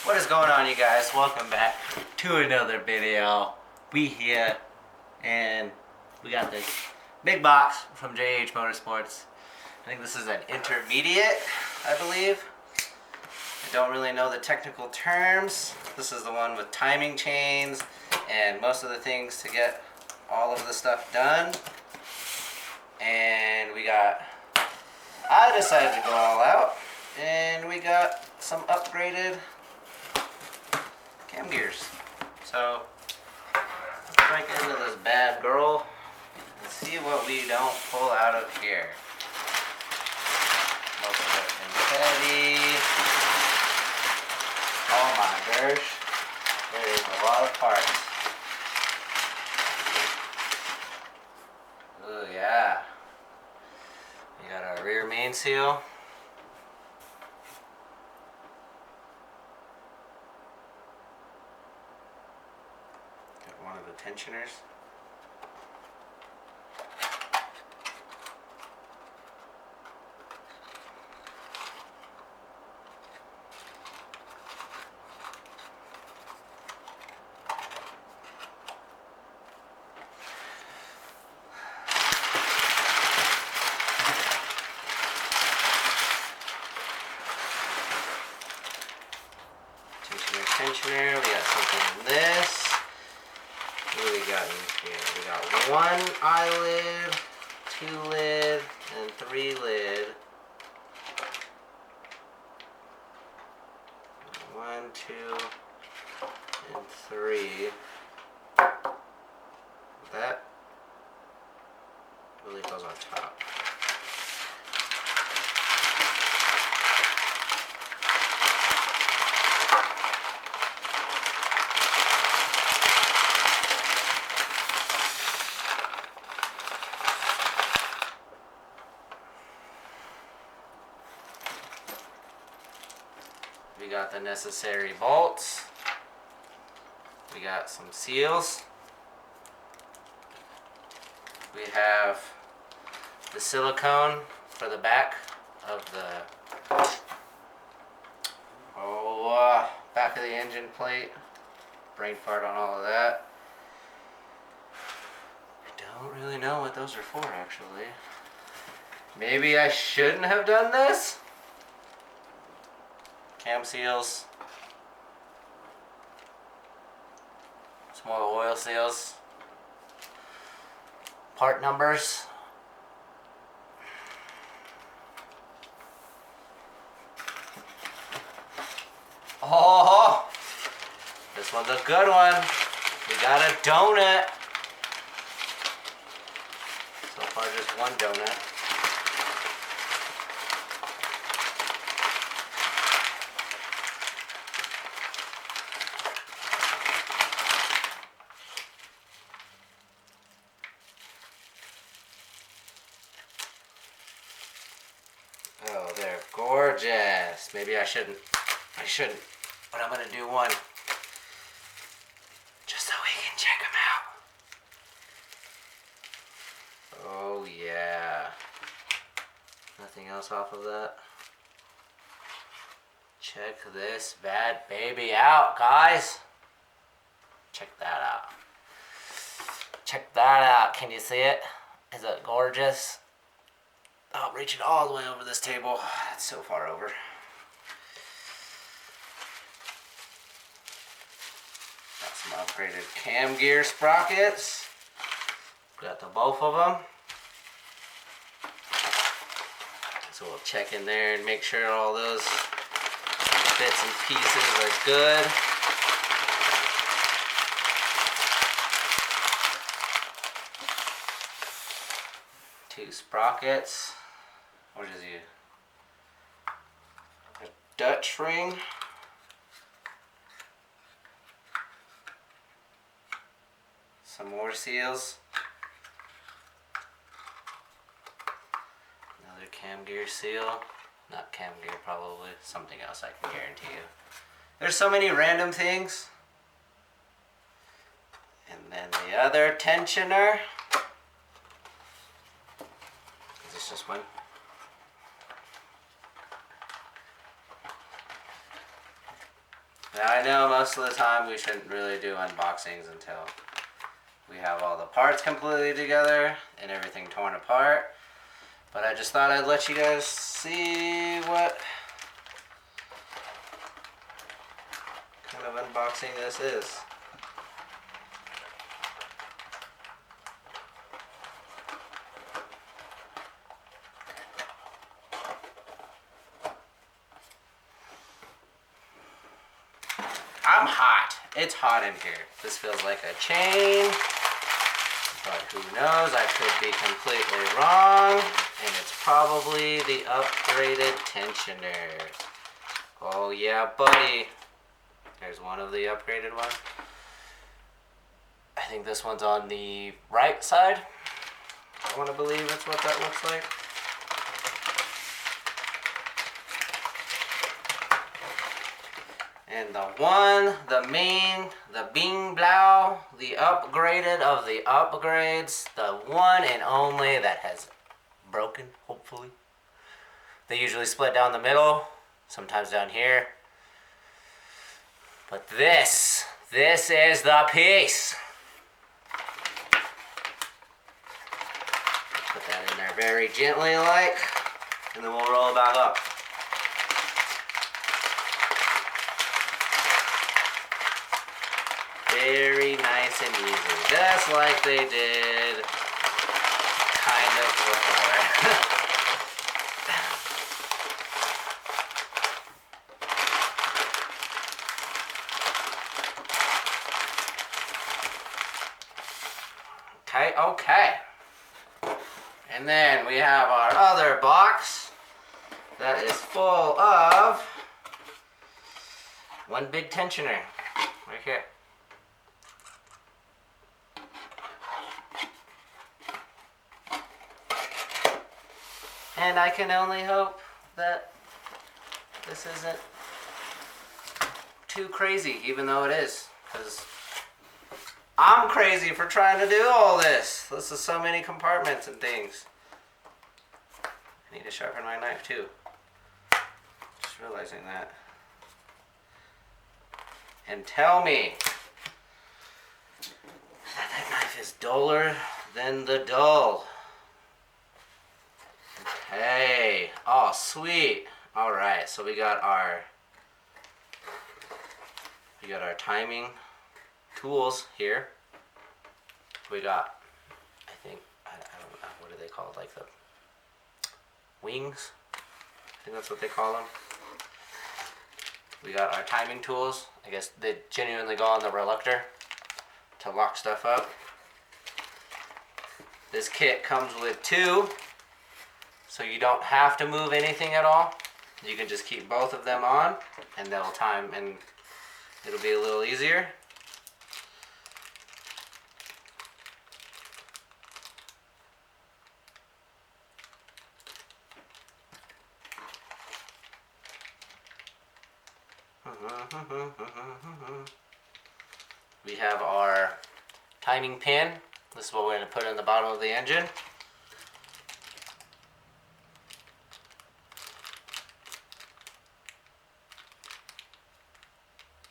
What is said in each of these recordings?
What is going on, you guys? Welcome back to another video. We here, and we got this big box from JHmotorsports. I think this is an intermediate, I believe. I don't really know the technical terms. This is the one with timing chains and most of the things to get all of the stuff done. And I decided to go all out, and we got some upgraded cam gears. So let's break into this bad girl and see what we don't pull out of here. Most of it confetti. Oh my gosh, there is a lot of parts. Oh yeah. We got our rear main seal. Got one of the tensioners. Tensioner, we got something in this. What do we got in here? We got one eyelid, 2 lid, and 3 lid. 1, 2, and 3. That really goes on top. We got the necessary bolts. We got some seals. We have the silicone for the back of the back of the engine plate. Brain fart on all of that. I don't really know what those are for, actually. Maybe I shouldn't have done this? Cam seals, some more oil seals, part numbers. Oh, this one's a good one. We got a donut. So far, just one donut. Oh, they're gorgeous. Maybe I shouldn't, but I'm gonna do one just so we can check them out. Oh yeah. Nothing else off of that. Check this bad baby out, guys. Check that out. Check that out. Can you see it? Is it gorgeous? Oh, I'm reaching all the way over this table. It's so far over. Got some upgraded cam gear sprockets. Got the both of them. So we'll check in there and make sure all those bits and pieces are good. Two sprockets. What is he? A Dutch ring. Some more seals. Another cam gear seal. Not cam gear, probably. Something else, I can guarantee you. There's so many random things. And then the other tensioner. Is this just one? Now I know most of the time we shouldn't really do unboxings until we have all the parts completely together and everything torn apart. But I just thought I'd let you guys see what kind of unboxing this is. I'm hot. It's hot in here. This feels like a chain, but who knows? I could be completely wrong, and it's probably the upgraded tensioner. Oh yeah, buddy. There's one of the upgraded ones. I think this one's on the right side. I want to believe that's what that looks like. And the main, the Bing Blau, the upgraded of the upgrades, the one and only that has broken, hopefully. They usually split down the middle, sometimes down here. But this is the piece. Put that in there very gently like, and then we'll roll it back up. Very nice and easy, just like they did kind of before. Okay. And then we have our other box that is full of one big tensioner right here. And I can only hope that this isn't too crazy, even though it is, because I'm crazy for trying to do all this. This is so many compartments and things. I need to sharpen my knife too. Just realizing that. And tell me that knife is duller than the dull. Hey, oh sweet. All right, so we got our timing tools here. We got, I think, I don't know, what are they called? Like the wings? I think that's what they call them. We got our timing tools. I guess they genuinely go on the reluctor to lock stuff up. This kit comes with two, so you don't have to move anything at all. You can just keep both of them on and they'll time and it'll be a little easier. We have our timing pin. This is what we're going to put in the bottom of the engine.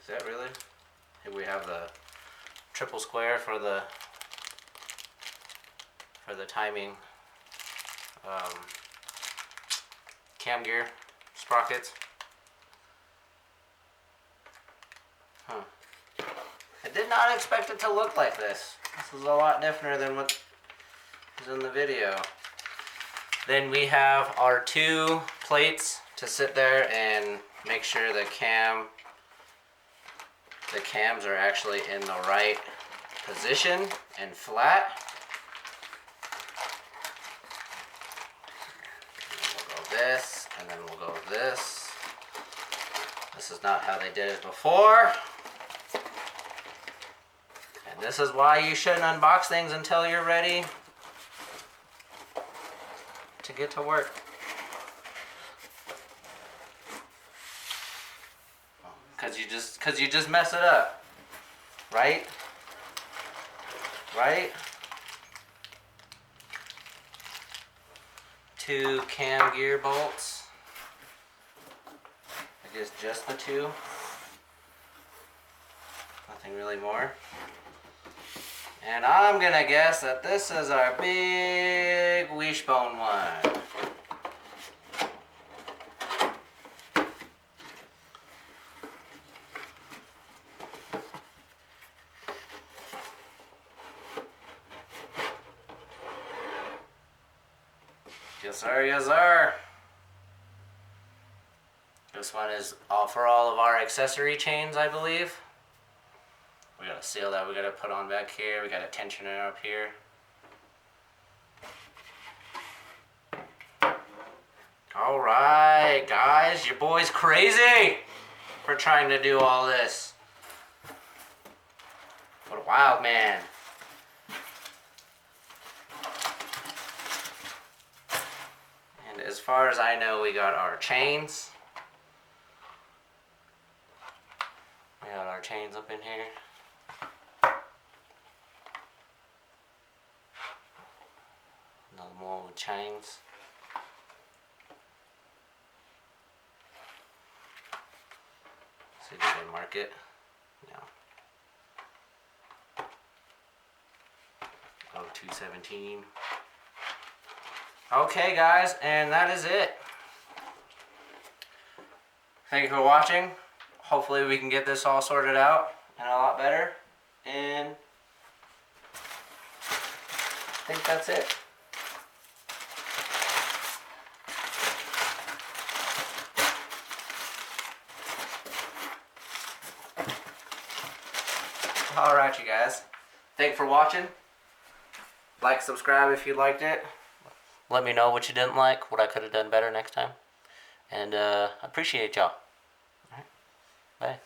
Is that really? Here we have the triple square for the timing cam gear sprockets. Huh. I did not expect it to look like this. This is a lot different than what is in the video. Then we have our two plates to sit there and make sure the cams are actually in the right position and flat. We'll go this, and then we'll go this. This is not how they did it before. And this is why you shouldn't unbox things until you're ready to get to work. Cause you just mess it up, right? Right? Two cam gear bolts. I guess just the two. nothing really more. And I'm gonna guess that this is our big wishbone one. Yes sir, yes sir. This one is for all of our accessory chains, I believe. We got a seal that we got to put on back here. We got a tensioner up here. Alright, guys. Your boy's crazy for trying to do all this. What a wild man. And as far as I know, we got our chains. We got our chains up in here. Another more with chains. See if they mark it. No. Oh, 217. Okay, guys, and that is it. Thank you for watching. Hopefully we can get this all sorted out and a lot better. And I think that's it. Alright, you guys. Thanks for watching. Like, subscribe if you liked it. Let me know what you didn't like, what I could have done better next time. And I appreciate y'all. Alright, bye.